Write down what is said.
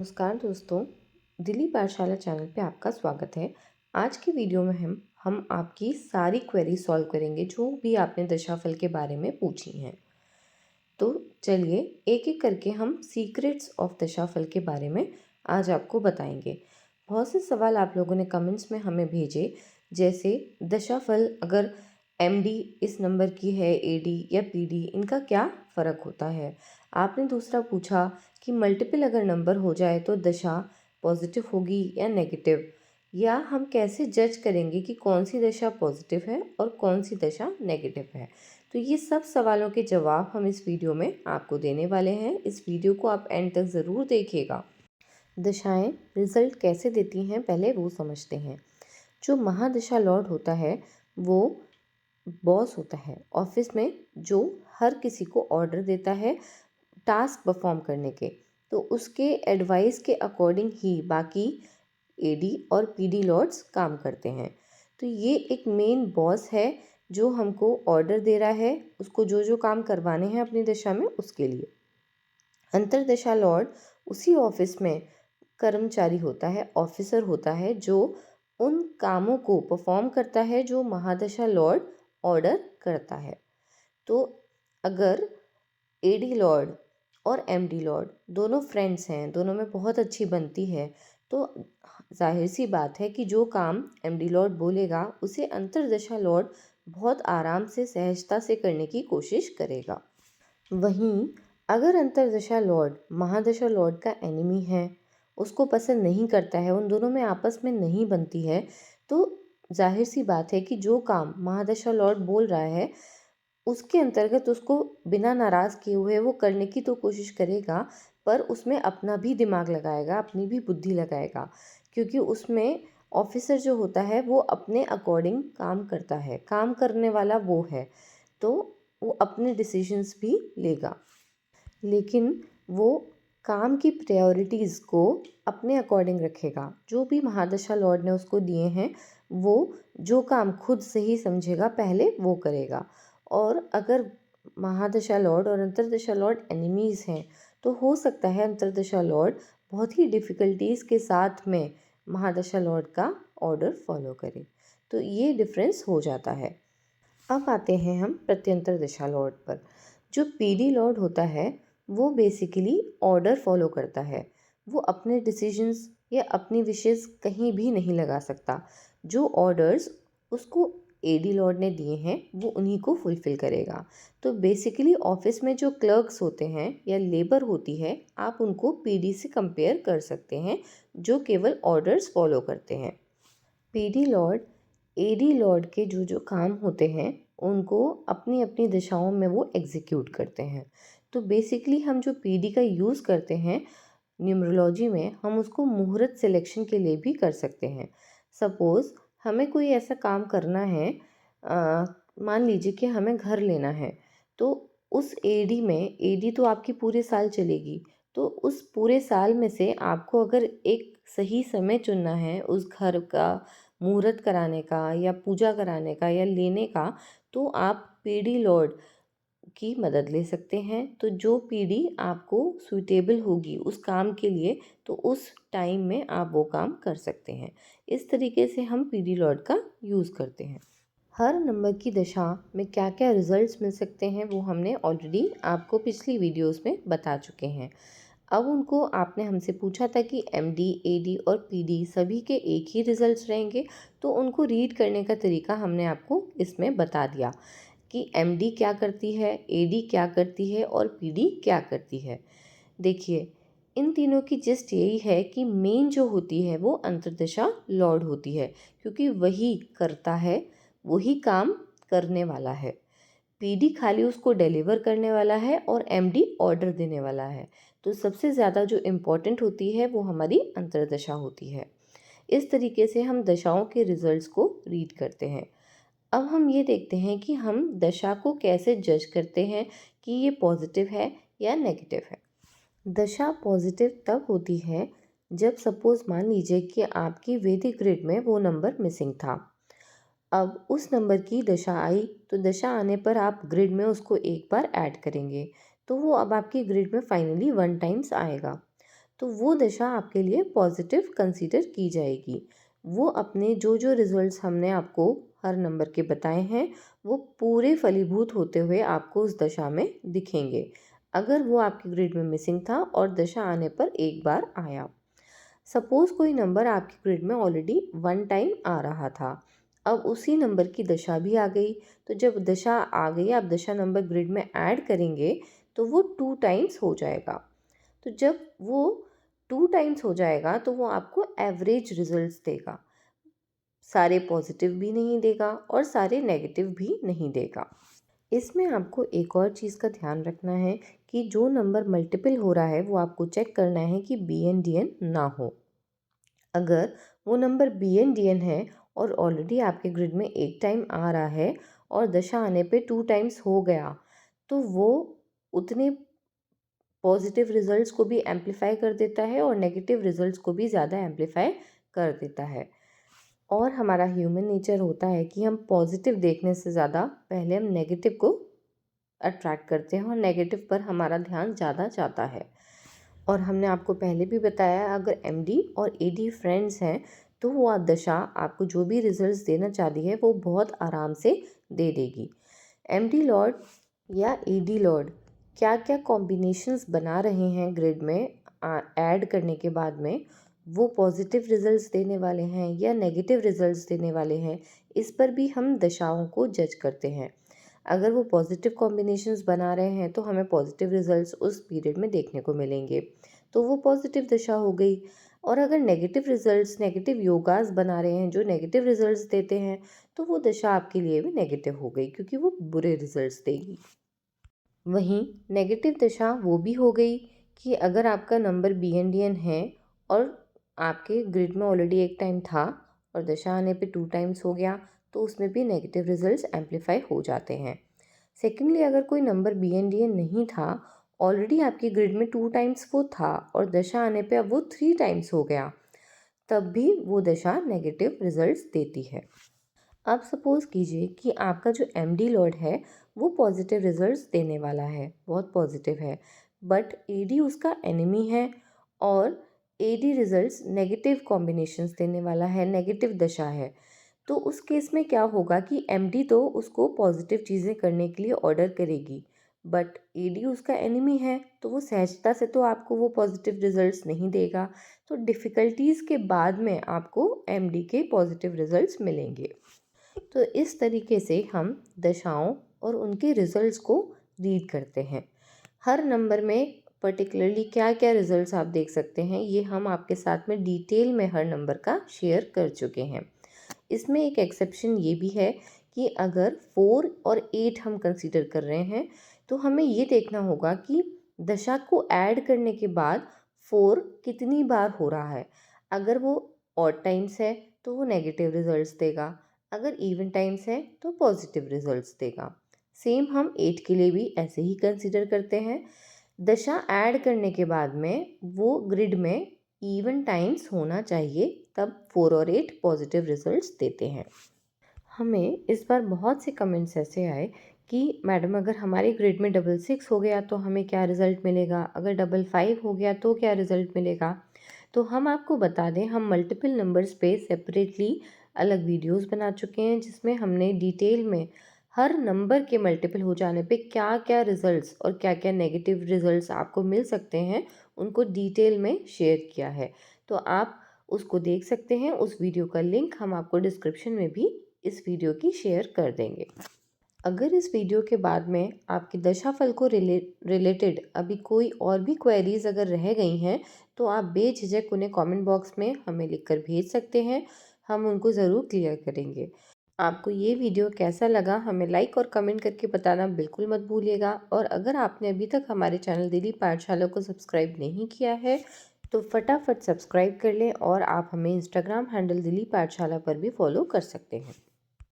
नमस्कार दोस्तों, दिल्ली पाठशाला चैनल पे आपका स्वागत है। आज की वीडियो में हम आपकी सारी क्वेरी सॉल्व करेंगे जो भी आपने दशाफल के बारे में पूछी हैं। तो चलिए एक एक करके हम सीक्रेट्स ऑफ दशाफल के बारे में आज आपको बताएंगे। बहुत से सवाल आप लोगों ने कमेंट्स में हमें भेजे, जैसे दशाफल अगर एमडी इस नंबर की है, एडी या पीडी, इनका क्या फ़र्क होता है। आपने दूसरा पूछा कि मल्टीपल अगर नंबर हो जाए तो दशा पॉजिटिव होगी या नेगेटिव, या हम कैसे जज करेंगे कि कौन सी दशा पॉजिटिव है और कौन सी दशा नेगेटिव है। तो ये सब सवालों के जवाब हम इस वीडियो में आपको देने वाले हैं। इस वीडियो को आप एंड तक ज़रूर देखिएगा। दशाएं रिजल्ट कैसे देती हैं, पहले वो समझते हैं। जो महादशा लॉर्ड होता है वो बॉस होता है ऑफिस में, जो हर किसी को ऑर्डर देता है टास्क परफॉर्म करने के। तो उसके एडवाइस के अकॉर्डिंग ही बाकी एडी और पीडी लॉर्ड्स काम करते हैं। तो ये एक मेन बॉस है जो हमको ऑर्डर दे रहा है, उसको जो जो काम करवाने हैं अपनी दशा में उसके लिए। अंतरदशा लॉर्ड उसी ऑफिस में कर्मचारी होता है, ऑफिसर होता है, जो उन कामों को परफॉर्म करता है जो महादशा लॉर्ड ऑर्डर करता है। तो अगर एडी लॉर्ड और एमडी लॉर्ड दोनों फ्रेंड्स हैं, दोनों में बहुत अच्छी बनती है, तो जाहिर सी बात है कि जो काम एमडी लॉर्ड बोलेगा उसे अंतरदशा लॉर्ड बहुत आराम से, सहजता से करने की कोशिश करेगा। वहीं अगर अंतरदशा लॉर्ड महादशा लॉर्ड का एनिमी है, उसको पसंद नहीं करता है, उन दोनों में आपस में नहीं बनती है, तो जाहिर सी बात है कि जो काम महादशा लॉर्ड बोल रहा है उसके अंतर्गत उसको बिना नाराज़ किए हुए वो करने की तो कोशिश करेगा, पर उसमें अपना भी दिमाग लगाएगा, अपनी भी बुद्धि लगाएगा, क्योंकि उसमें ऑफिसर जो होता है वो अपने अकॉर्डिंग काम करता है, काम करने वाला वो है, तो वो अपने डिसीजंस भी लेगा। लेकिन वो काम की प्रायोरिटीज़ को अपने अकॉर्डिंग रखेगा। जो भी महादशा लॉर्ड ने उसको दिए हैं, वो जो काम खुद सही समझेगा पहले वो करेगा। और अगर महादशा लॉर्ड और अंतरदशा लॉर्ड एनिमीज़ हैं, तो हो सकता है अंतरदशा लॉर्ड बहुत ही डिफ़िकल्टीज़ के साथ में महादशा लॉर्ड का ऑर्डर फॉलो करे। तो ये डिफरेंस हो जाता है। अब आते हैं हम प्रत्यंतर दशा लॉर्ड पर। जो पीडी लॉर्ड होता है वो बेसिकली ऑर्डर फॉलो करता है। वो अपने डिसीजंस या अपनी विशेस कहीं भी नहीं लगा सकता। जो ऑर्डर्स उसको एडी लॉर्ड ने दिए हैं वो उन्हीं को फुलफ़िल करेगा। तो बेसिकली ऑफिस में जो क्लर्क्स होते हैं या लेबर होती है, आप उनको पीडी से कंपेयर कर सकते हैं, जो केवल ऑर्डर्स फॉलो करते हैं। पीडी लॉर्ड एडी लॉर्ड के जो जो काम होते हैं उनको अपनी अपनी दिशाओं में वो एग्जीक्यूट करते हैं। तो बेसिकली हम जो पीडी का यूज़ करते हैं न्यूमरोलॉजी में, हम उसको मुहूर्त सिलेक्शन के लिए भी कर सकते हैं। सपोज़ हमें कोई ऐसा काम करना है, मान लीजिए कि हमें घर लेना है, तो उस एडी में, एडी तो आपकी पूरे साल चलेगी, तो उस पूरे साल में से आपको अगर एक सही समय चुनना है उस घर का मुहूर्त कराने का या पूजा कराने का या लेने का, तो आप पीडी लॉर्ड की मदद ले सकते हैं। तो जो पीढ़ी आपको सूटेबल होगी उस काम के लिए, तो उस टाइम में आप वो काम कर सकते हैं। इस तरीके से हम पीढ़ी लॉर्ड का यूज़ करते हैं। हर नंबर की दशा में क्या क्या रिजल्ट्स मिल सकते हैं वो हमने ऑलरेडी आपको पिछली वीडियोस में बता चुके हैं। अब उनको आपने हमसे पूछा था कि एमडी, एडी और पीडी सभी के एक ही रिजल्ट्स रहेंगे, तो उनको रीड करने का तरीका हमने आपको इसमें बता दिया कि एमडी क्या करती है, एडी क्या करती है और पीडी क्या करती है। देखिए, इन तीनों की जिस्ट यही है कि मेन जो होती है वो अंतर्दशा लॉर्ड होती है, क्योंकि वही करता है, वही काम करने वाला है। पीडी खाली उसको डिलीवर करने वाला है और एमडी ऑर्डर देने वाला है। तो सबसे ज़्यादा जो इम्पोर्टेंट होती है वो हमारी अंतर्दशा होती है। इस तरीके से हम दशाओं के रिजल्ट्स को रीड करते हैं। अब हम ये देखते हैं कि हम दशा को कैसे जज करते हैं कि ये पॉजिटिव है या नेगेटिव है। दशा पॉजिटिव तब होती है जब सपोज़ मान लीजिए कि आपकी वैदिक ग्रिड में वो नंबर मिसिंग था। अब उस नंबर की दशा आई, तो दशा आने पर आप ग्रिड में उसको एक बार ऐड करेंगे, तो वो अब आपकी ग्रिड में फाइनली 1 टाइम्स आएगा। तो वो दशा आपके लिए पॉजिटिव कंसीडर की जाएगी। वो अपने जो जो रिजल्ट्स हमने आपको हर नंबर के बताए हैं वो पूरे फलीभूत होते हुए आपको उस दशा में दिखेंगे, अगर वो आपके ग्रिड में मिसिंग था और दशा आने पर एक बार आया। सपोज कोई नंबर आपके ग्रिड में ऑलरेडी 1 टाइम आ रहा था, अब उसी नंबर की दशा भी आ गई, तो जब दशा आ गई आप दशा नंबर ग्रिड में ऐड करेंगे तो वो 2 टाइम्स हो जाएगा। तो जब वो 2 टाइम्स हो जाएगा तो वो आपको एवरेज रिजल्ट्स देगा, सारे पॉजिटिव भी नहीं देगा और सारे नेगेटिव भी नहीं देगा। इसमें आपको एक और चीज़ का ध्यान रखना है कि जो नंबर मल्टीपल हो रहा है वो आपको चेक करना है कि BN-DN ना हो। अगर वो नंबर BN-DN है और ऑलरेडी आपके ग्रिड में एक टाइम आ रहा है और दशा आने पे 2 टाइम्स हो गया, तो वो उतने पॉजिटिव रिजल्ट्स को भी एम्पलीफाई कर देता है और नेगेटिव रिजल्ट्स को भी ज़्यादा एम्पलीफाई कर देता है। और हमारा ह्यूमन नेचर होता है कि हम पॉजिटिव देखने से ज़्यादा पहले हम नेगेटिव को अट्रैक्ट करते हैं और नेगेटिव पर हमारा ध्यान ज़्यादा जाता है। और हमने आपको पहले भी बताया, अगर MD और AD फ्रेंड्स हैं तो वो दशा आपको जो भी रिजल्ट्स देना चाहती है वो बहुत आराम से दे देगी। MD लॉर्ड या AD लॉर्ड क्या क्या कॉम्बिनेशंस बना रहे हैं ग्रिड में ऐड करने के बाद में, वो पॉजिटिव रिजल्ट्स देने वाले हैं या नेगेटिव रिजल्ट्स देने वाले हैं, इस पर भी हम दशाओं को जज करते हैं। अगर वो पॉजिटिव कॉम्बिनेशंस बना रहे हैं तो हमें पॉजिटिव रिजल्ट्स उस पीरियड में देखने को मिलेंगे, तो वो पॉजिटिव दशा हो गई। और अगर नेगेटिव रिजल्ट्स, नेगेटिव योगास बना रहे हैं जो नेगेटिव रिजल्ट्स देते हैं, तो वो दशा आपके लिए भी नेगेटिव हो गई क्योंकि वो बुरे रिजल्ट्स देगी। वहीं नेगेटिव दशा वो भी हो गई कि अगर आपका नंबर BN-DN है और आपके ग्रिड में ऑलरेडी एक टाइम था और दशा आने पे 2 टाइम्स हो गया, तो उसमें भी नेगेटिव रिजल्ट्स एम्पलीफाई हो जाते हैं। सेकेंडली, अगर कोई नंबर BN-DN नहीं था, ऑलरेडी आपकी ग्रिड में 2 टाइम्स वो था और दशा आने पे अब वो 3 टाइम्स हो गया, तब भी वो दशा नेगेटिव रिजल्ट्स देती है। अब सपोज़ कीजिए कि आपका जो MD लॉर्ड है वो पॉजिटिव रिजल्ट्स देने वाला है, बहुत पॉजिटिव है, बट AD उसका एनिमी है और AD रिजल्ट्स नेगेटिव कॉम्बिनेशंस देने वाला है, नेगेटिव दशा है। तो उस केस में क्या होगा कि MD तो उसको पॉजिटिव चीज़ें करने के लिए ऑर्डर करेगी, बट AD उसका एनिमी है तो वो सहजता से तो आपको वो पॉजिटिव रिजल्ट्स नहीं देगा। तो डिफ़िकल्टीज़ के बाद में आपको MD के पॉजिटिव रिजल्ट्स मिलेंगे। तो इस तरीके से हम दशाओं और उनके रिजल्ट्स को रीड करते हैं। हर नंबर में पर्टिकुलरली क्या क्या रिजल्ट्स आप देख सकते हैं, ये हम आपके साथ में डिटेल में हर नंबर का शेयर कर चुके हैं। इसमें एक एक्सेप्शन ये भी है कि अगर 4 और 8 हम कंसीडर कर रहे हैं तो हमें ये देखना होगा कि दशा को ऐड करने के बाद 4 कितनी बार हो रहा है। अगर वो ऑड टाइम्स है तो वो नेगेटिव रिजल्ट्स देगा, अगर इवन टाइम्स है तो पॉजिटिव रिजल्ट्स देगा। सेम हम 8 के लिए भी ऐसे ही कंसीडर करते हैं। दशा ऐड करने के बाद में वो ग्रिड में इवन टाइम्स होना चाहिए, तब 4 और 8 पॉजिटिव रिजल्ट्स देते हैं। हमें इस बार बहुत से कमेंट्स ऐसे आए कि मैडम अगर हमारे ग्रिड में 666 हो गया तो हमें क्या रिज़ल्ट मिलेगा, अगर 55 हो गया तो क्या रिज़ल्ट मिलेगा। तो हम आपको बता दें, हम मल्टीपल नंबर्स पे सेपरेटली अलग वीडियोस बना चुके हैं जिसमें हमने डिटेल में हर नंबर के मल्टीपल हो जाने पे क्या क्या रिजल्ट्स और क्या क्या नेगेटिव रिजल्ट्स आपको मिल सकते हैं उनको डिटेल में शेयर किया है। तो आप उसको देख सकते हैं, उस वीडियो का लिंक हम आपको डिस्क्रिप्शन में भी इस वीडियो की शेयर कर देंगे। अगर इस वीडियो के बाद में आपके दशाफल को रिलेटेड अभी कोई और भी क्वेरीज अगर रह गई हैं तो आप बेझिझक उन्हें कमेंट बॉक्स में हमें लिखकर भेज सकते हैं, हम उनको ज़रूर क्लियर करेंगे। आपको ये वीडियो कैसा लगा हमें लाइक और कमेंट करके बताना बिल्कुल मत भूलिएगा। और अगर आपने अभी तक हमारे चैनल दिली पाठशाला को सब्सक्राइब नहीं किया है तो फटाफट सब्सक्राइब कर लें और आप हमें इंस्टाग्राम हैंडल दिली पाठशाला पर भी फॉलो कर सकते हैं।